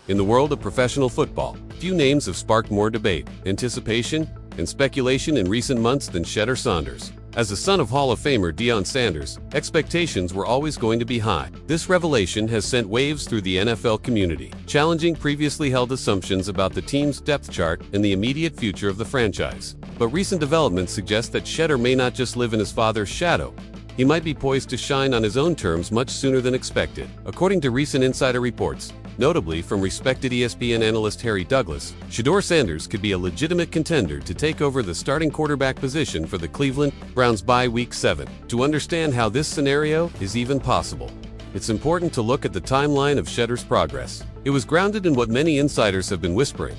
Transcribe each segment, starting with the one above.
In the world of professional football, few names have sparked more debate, anticipation, and speculation in recent months than Shedeur Sanders. As the son of Hall of Famer Deion Sanders, expectations were always going to be high. This revelation has sent waves through the NFL community, challenging previously held assumptions about the team's depth chart and the immediate future of the franchise. But recent developments suggest that Shedeur may not just live in his father's shadow. He might be poised to shine on his own terms much sooner than expected. According to recent insider reports, notably from respected ESPN analyst Harry Douglas, Shedeur Sanders could be a legitimate contender to take over the starting quarterback position for the Cleveland Browns by Week 7. To understand how this scenario is even possible, it's important to look at the timeline of Shedeur's progress. It was grounded in what many insiders have been whispering,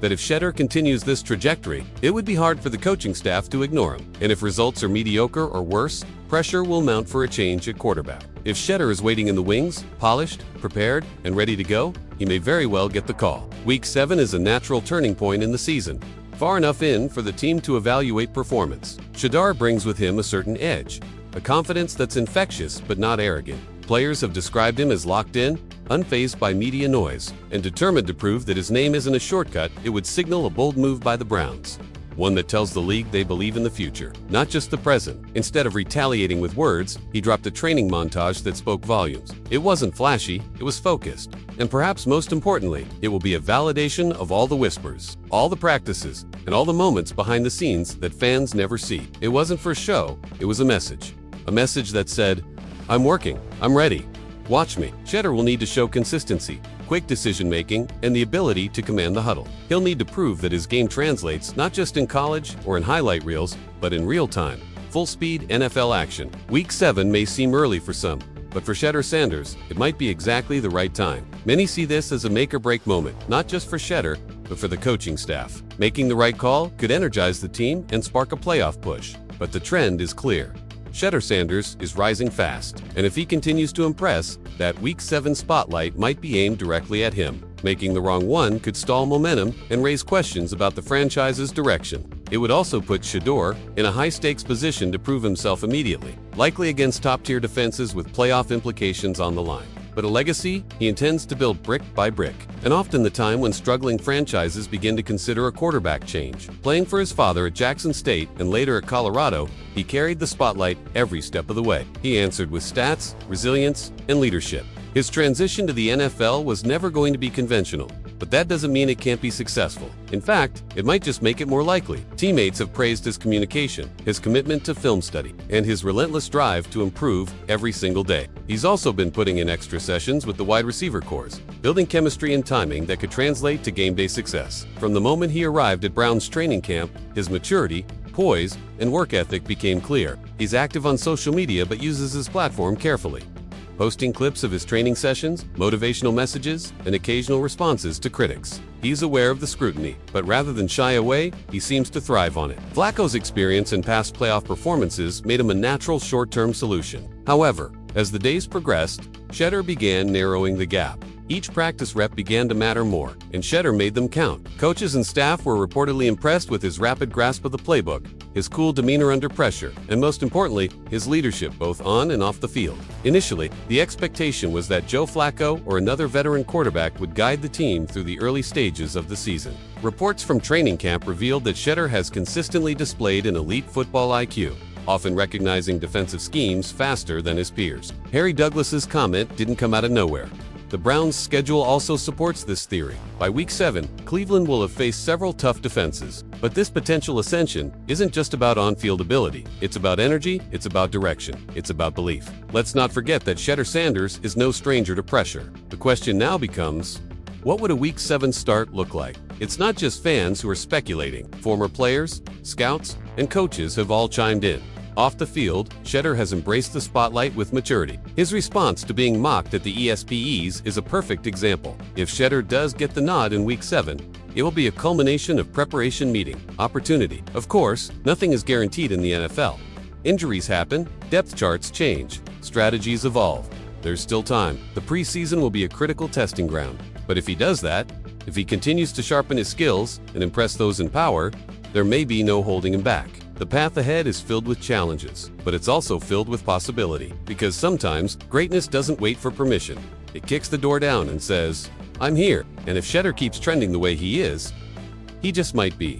that if Shedeur continues this trajectory, it would be hard for the coaching staff to ignore him. And if results are mediocre or worse, pressure will mount for a change at quarterback. If Shedeur is waiting in the wings, polished, prepared, and ready to go, he may very well get the call. Week 7 is a natural turning point in the season, far enough in for the team to evaluate performance. Shedeur brings with him a certain edge, a confidence that's infectious but not arrogant. Players have described him as locked in, unfazed by media noise, and determined to prove that his name isn't a shortcut. It would signal a bold move by the Browns, one that tells the league they believe in the future, not just the present. Instead of retaliating with words, he dropped a training montage that spoke volumes. It wasn't flashy, it was focused. And perhaps most importantly, it will be a validation of all the whispers, all the practices, and all the moments behind the scenes that fans never see. It wasn't for show, it was a message that said, "I'm working, I'm ready. Watch me." Shedeur will need to show consistency, quick decision-making, and the ability to command the huddle. He'll need to prove that his game translates not just in college or in highlight reels, but in real time, full-speed NFL action. Week 7 may seem early for some, but for Shedeur Sanders, it might be exactly the right time. Many see this as a make-or-break moment, not just for Shedeur, but for the coaching staff. Making the right call could energize the team and spark a playoff push, but the trend is clear. Shedeur Sanders is rising fast, and if he continues to impress, that Week 7 spotlight might be aimed directly at him. Making the wrong one could stall momentum and raise questions about the franchise's direction. It would also put Shedeur in a high-stakes position to prove himself immediately, likely against top-tier defenses with playoff implications on the line. But a legacy he intends to build brick by brick, and often the time when struggling franchises begin to consider a quarterback change. Playing for his father at Jackson State and later at Colorado, he carried the spotlight every step of the way. He answered with stats, resilience, and leadership. His transition to the NFL was never going to be conventional, but that doesn't mean it can't be successful. In fact, it might just make it more likely. Teammates have praised his communication, his commitment to film study, and his relentless drive to improve every single day. He's also been putting in extra sessions with the wide receiver corps, building chemistry and timing that could translate to game day success. From the moment he arrived at Browns training camp, his maturity, poise, and work ethic became clear. He's active on social media but uses his platform carefully, posting clips of his training sessions, motivational messages, and occasional responses to critics. He's aware of the scrutiny, but rather than shy away, he seems to thrive on it. Flacco's experience and past playoff performances made him a natural short-term solution. However, as the days progressed, Shedeur began narrowing the gap. Each practice rep began to matter more, and Shedeur made them count. Coaches and staff were reportedly impressed with his rapid grasp of the playbook, his cool demeanor under pressure, and most importantly, his leadership both on and off the field. Initially, the expectation was that Joe Flacco or another veteran quarterback would guide the team through the early stages of the season. Reports from training camp revealed that Shedeur has consistently displayed an elite football IQ, often recognizing defensive schemes faster than his peers. Harry Douglas's comment didn't come out of nowhere. The Browns' schedule also supports this theory. By Week 7, Cleveland will have faced several tough defenses. But this potential ascension isn't just about on-field ability. It's about energy, it's about direction, it's about belief. Let's not forget that Shedeur Sanders is no stranger to pressure. The question now becomes, what would a Week 7 start look like? It's not just fans who are speculating. Former players, scouts, and coaches have all chimed in. Off the field, Shedeur has embraced the spotlight with maturity. His response to being mocked at the ESPYs is a perfect example. If Shedeur does get the nod in Week 7, it will be a culmination of preparation meeting opportunity. Of course, nothing is guaranteed in the NFL. Injuries happen, depth charts change, strategies evolve. There's still time. The preseason will be a critical testing ground. But if he does that, if he continues to sharpen his skills and impress those in power, there may be no holding him back. The path ahead is filled with challenges, but it's also filled with possibility. Because sometimes, greatness doesn't wait for permission. It kicks the door down and says, "I'm here." And if Shedeur keeps trending the way he is, he just might be